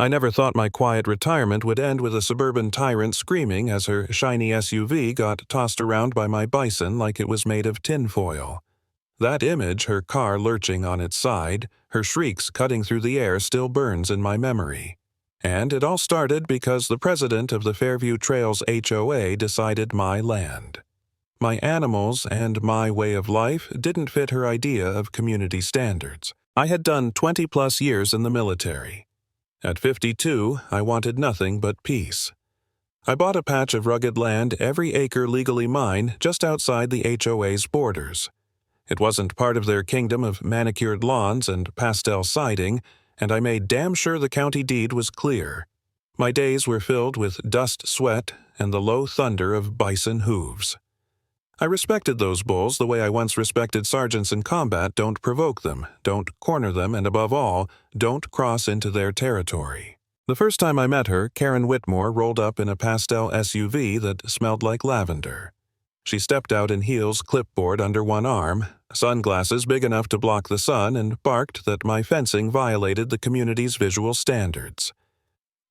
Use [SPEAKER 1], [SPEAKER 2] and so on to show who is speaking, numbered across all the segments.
[SPEAKER 1] I never thought my quiet retirement would end with a suburban tyrant screaming as her shiny SUV got tossed around by my Bison like it was made of tinfoil. That image, her car lurching on its side, her shrieks cutting through the air, still burns in my memory. And it all started because the president of the Fairview Trails HOA decided my land. My animals and my way of life didn't fit her idea of community standards. I had done 20-plus years in the military. At 52, I wanted nothing but peace. I bought a patch of rugged land, every acre legally mine, just outside the HOA's borders. It wasn't part of their kingdom of manicured lawns and pastel siding, and I made damn sure the county deed was clear. My days were filled with dust, sweat, and the low thunder of bison hooves. I respected those bulls the way I once respected sergeants in combat. Don't provoke them, don't corner them, and above all, don't cross into their territory. The first time I met her, Karen Whitmore rolled up in a pastel SUV that smelled like lavender. She stepped out in heels, clipboard under one arm, sunglasses big enough to block the sun, and barked that my fencing violated the community's visual standards.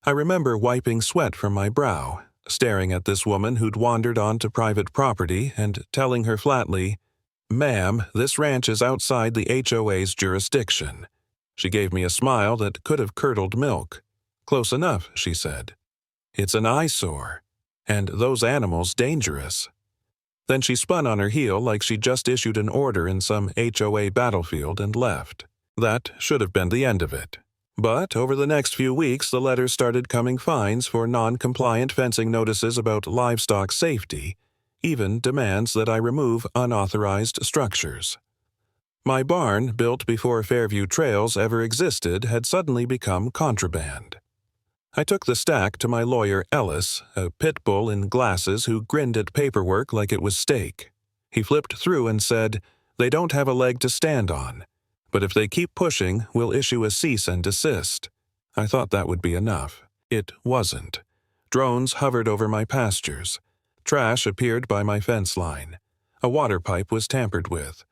[SPEAKER 1] I remember wiping sweat from my brow, staring at this woman who'd wandered onto private property and telling her flatly, "Ma'am, this ranch is outside the HOA's jurisdiction." She gave me a smile that could have curdled milk. "Close enough," she said. "It's an eyesore. And those animals dangerous." Then she spun on her heel like she'd just issued an order in some HOA battlefield and left. That should have been the end of it. But over the next few weeks, the letters started coming, fines for non-compliant fencing notices about livestock safety, even demands that I remove unauthorized structures. My barn, built before Fairview Trails ever existed, had suddenly become contraband. I took the stack to my lawyer Ellis, a pit bull in glasses who grinned at paperwork like it was steak. He flipped through and said, "They don't have a leg to stand on. But if they keep pushing, we'll issue a cease and desist." I thought that would be enough. It wasn't. Drones hovered over my pastures. Trash appeared by my fence line. A water pipe was tampered with.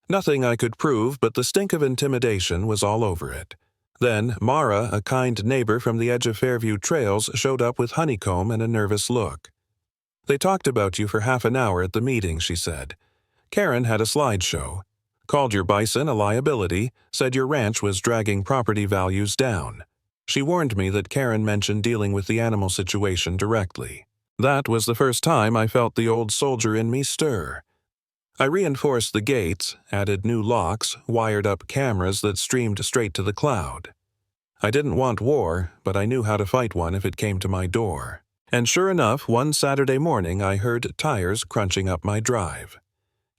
[SPEAKER 1] Nothing I could prove, but the stink of intimidation was all over it. Then Mara, a kind neighbor from the edge of Fairview Trails, showed up with honeycomb and a nervous look. "They talked about you for half an hour at the meeting," she said. "Karen had a slideshow. Called your bison a liability, said your ranch was dragging property values down. She warned me that Karen mentioned dealing with the animal situation directly." That was the first time I felt the old soldier in me stir. I reinforced the gates, added new locks, wired up cameras that streamed straight to the cloud. I didn't want war, but I knew how to fight one if it came to my door. And sure enough, one Saturday morning I heard tires crunching up my drive.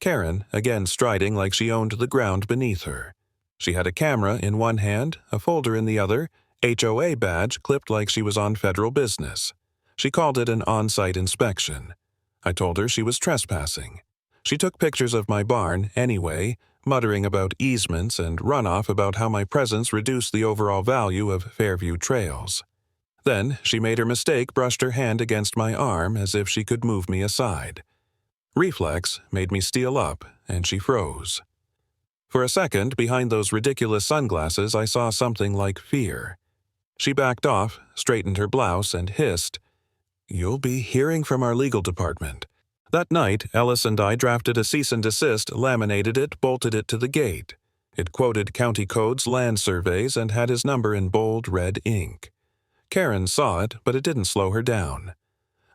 [SPEAKER 1] Karen, again striding like she owned the ground beneath her. She had a camera in one hand, a folder in the other, HOA badge clipped like she was on federal business. She called it an on-site inspection. I told her she was trespassing. She took pictures of my barn anyway, muttering about easements and runoff about how my presence reduced the overall value of Fairview Trails. Then she made her mistake, brushed her hand against my arm as if she could move me aside. Reflex made me steal up, and she froze. For a second, behind those ridiculous sunglasses, I saw something like fear. She backed off, straightened her blouse, and hissed, "You'll be hearing from our legal department." That night, Ellis and I drafted a cease and desist, laminated it, bolted it to the gate. It quoted County Code's land surveys and had his number in bold red ink. Karen saw it, but it didn't slow her down.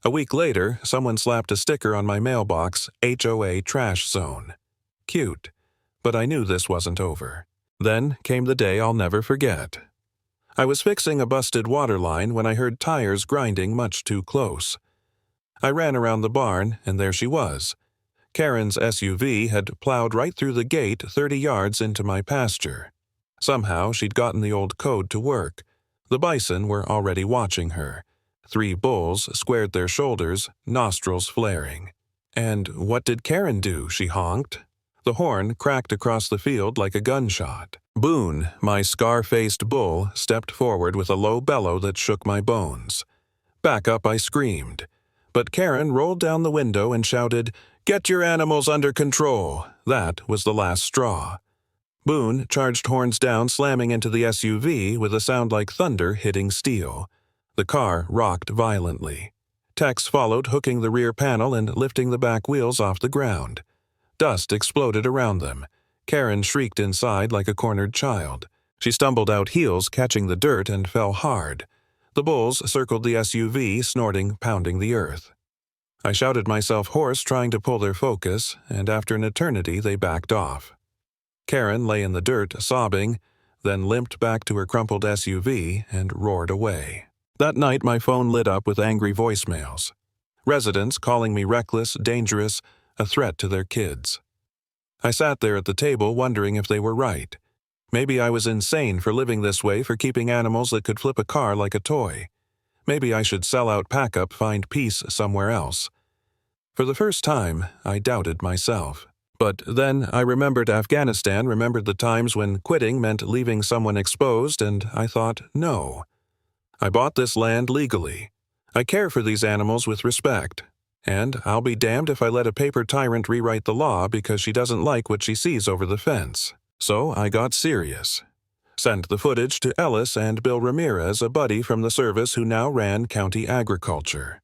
[SPEAKER 1] A week later, someone slapped a sticker on my mailbox, HOA Trash Zone. Cute. But I knew this wasn't over. Then came the day I'll never forget. I was fixing a busted water line when I heard tires grinding much too close. I ran around the barn, and there she was. Karen's SUV had plowed right through the gate 30 yards into my pasture. Somehow she'd gotten the old code to work. The bison were already watching her. 3 bulls squared their shoulders, nostrils flaring. And what did Karen do? She honked. The horn cracked across the field like a gunshot. Boone, my scar-faced bull, stepped forward with a low bellow that shook my bones. Back up, I screamed. But Karen rolled down the window and shouted, "Get your animals under control." That was the last straw. Boone charged horns down, slamming into the SUV with a sound like thunder hitting steel. The car rocked violently. Tex followed, hooking the rear panel and lifting the back wheels off the ground. Dust exploded around them. Karen shrieked inside like a cornered child. She stumbled out heels, catching the dirt, and fell hard. The bulls circled the SUV, snorting, pounding the earth. I shouted myself hoarse, trying to pull their focus, and after an eternity they backed off. Karen lay in the dirt, sobbing, then limped back to her crumpled SUV and roared away. That night my phone lit up with angry voicemails. Residents calling me reckless, dangerous, a threat to their kids. I sat there at the table wondering if they were right. Maybe I was insane for living this way, for keeping animals that could flip a car like a toy. Maybe I should sell out, pack up, find peace somewhere else. For the first time, I doubted myself. But then I remembered Afghanistan, remembered the times when quitting meant leaving someone exposed, and I thought, no. I bought this land legally. I care for these animals with respect. And I'll be damned if I let a paper tyrant rewrite the law because she doesn't like what she sees over the fence. So I got serious. Sent the footage to Ellis and Bill Ramirez, a buddy from the service who now ran county agriculture.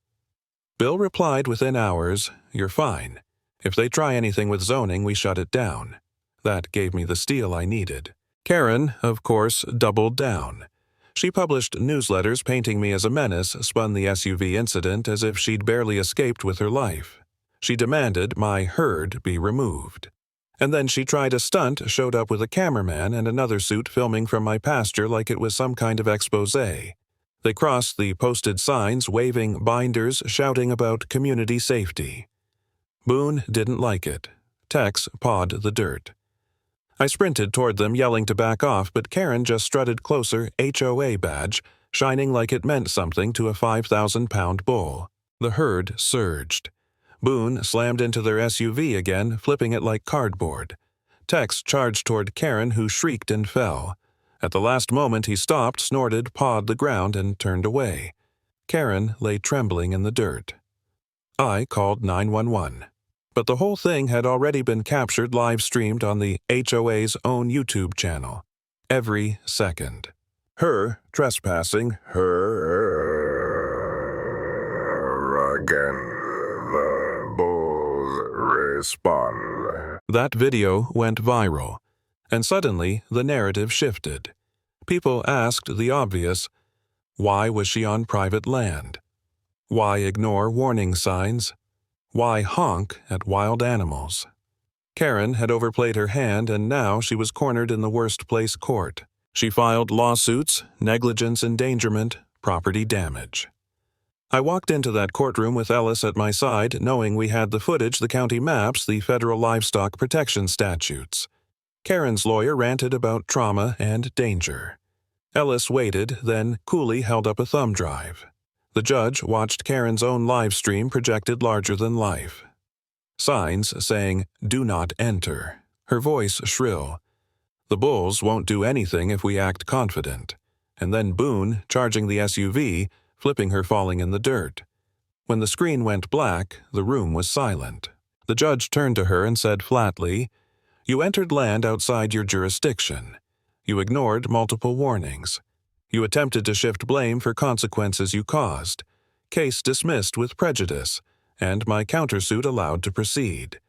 [SPEAKER 1] Bill replied within hours, "You're fine. If they try anything with zoning, we shut it down." That gave me the steel I needed. Karen, of course, doubled down. She published newsletters painting me as a menace, spun the SUV incident as if she'd barely escaped with her life. She demanded my herd be removed. And then she tried a stunt, showed up with a cameraman and another suit filming from my pasture like it was some kind of expose. They crossed the posted signs, waving binders, shouting about community safety. Boone didn't like it. Tex pawed the dirt. I sprinted toward them, yelling to back off, but Karen just strutted closer, HOA badge, shining like it meant something to a 5,000-pound bull. The herd surged. Boone slammed into their SUV again, flipping it like cardboard. Tex charged toward Karen, who shrieked and fell. At the last moment he stopped, snorted, pawed the ground, and turned away. Karen lay trembling in the dirt. I called 911. But the whole thing had already been captured, live-streamed on the HOA's own YouTube channel. Every second. Her trespassing. Her again. The bulls respond. That video went viral. And suddenly, the narrative shifted. People asked the obvious, why was she on private land? Why ignore warning signs? Why honk at wild animals? Karen had overplayed her hand, and now she was cornered in the worst-place court. She filed lawsuits, negligence, endangerment, property damage. I walked into that courtroom with Ellis at my side, knowing we had the footage, the county maps, the federal livestock protection statutes. Karen's lawyer ranted about trauma and danger. Ellis waited, then coolly held up a thumb drive. The judge watched Karen's own live stream projected larger than life. Signs saying, "Do not enter." Her voice shrill. "The bulls won't do anything if we act confident." And then Boone charging the SUV, flipping her, falling in the dirt. When the screen went black, the room was silent. The judge turned to her and said flatly, "You entered land outside your jurisdiction. You ignored multiple warnings. You attempted to shift blame for consequences you caused. Case dismissed with prejudice, and my countersuit allowed to proceed.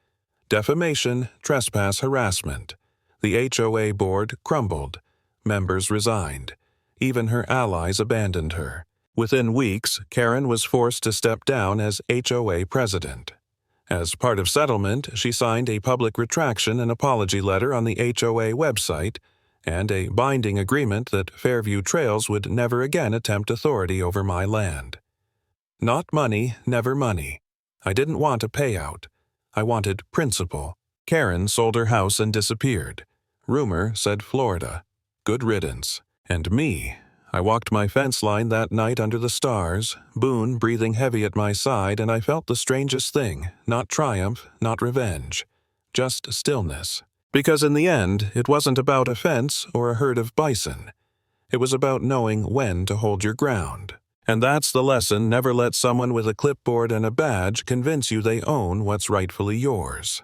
[SPEAKER 1] Defamation, trespass, harassment. The HOA board crumbled. Members resigned. Even her allies abandoned her. Within weeks, Karen was forced to step down as HOA president. As part of settlement, she signed a public retraction and apology letter on the HOA website, and a binding agreement that Fairview Trails would never again attempt authority over my land. Not money, never money. I didn't want a payout. I wanted principle. Karen sold her house and disappeared. Rumor said Florida. Good riddance. And me. I walked my fence line that night under the stars, Boone breathing heavy at my side, and I felt the strangest thing, not triumph, not revenge, just stillness. Because in the end, it wasn't about a fence or a herd of bison. It was about knowing when to hold your ground. And that's the lesson: never let someone with a clipboard and a badge convince you they own what's rightfully yours.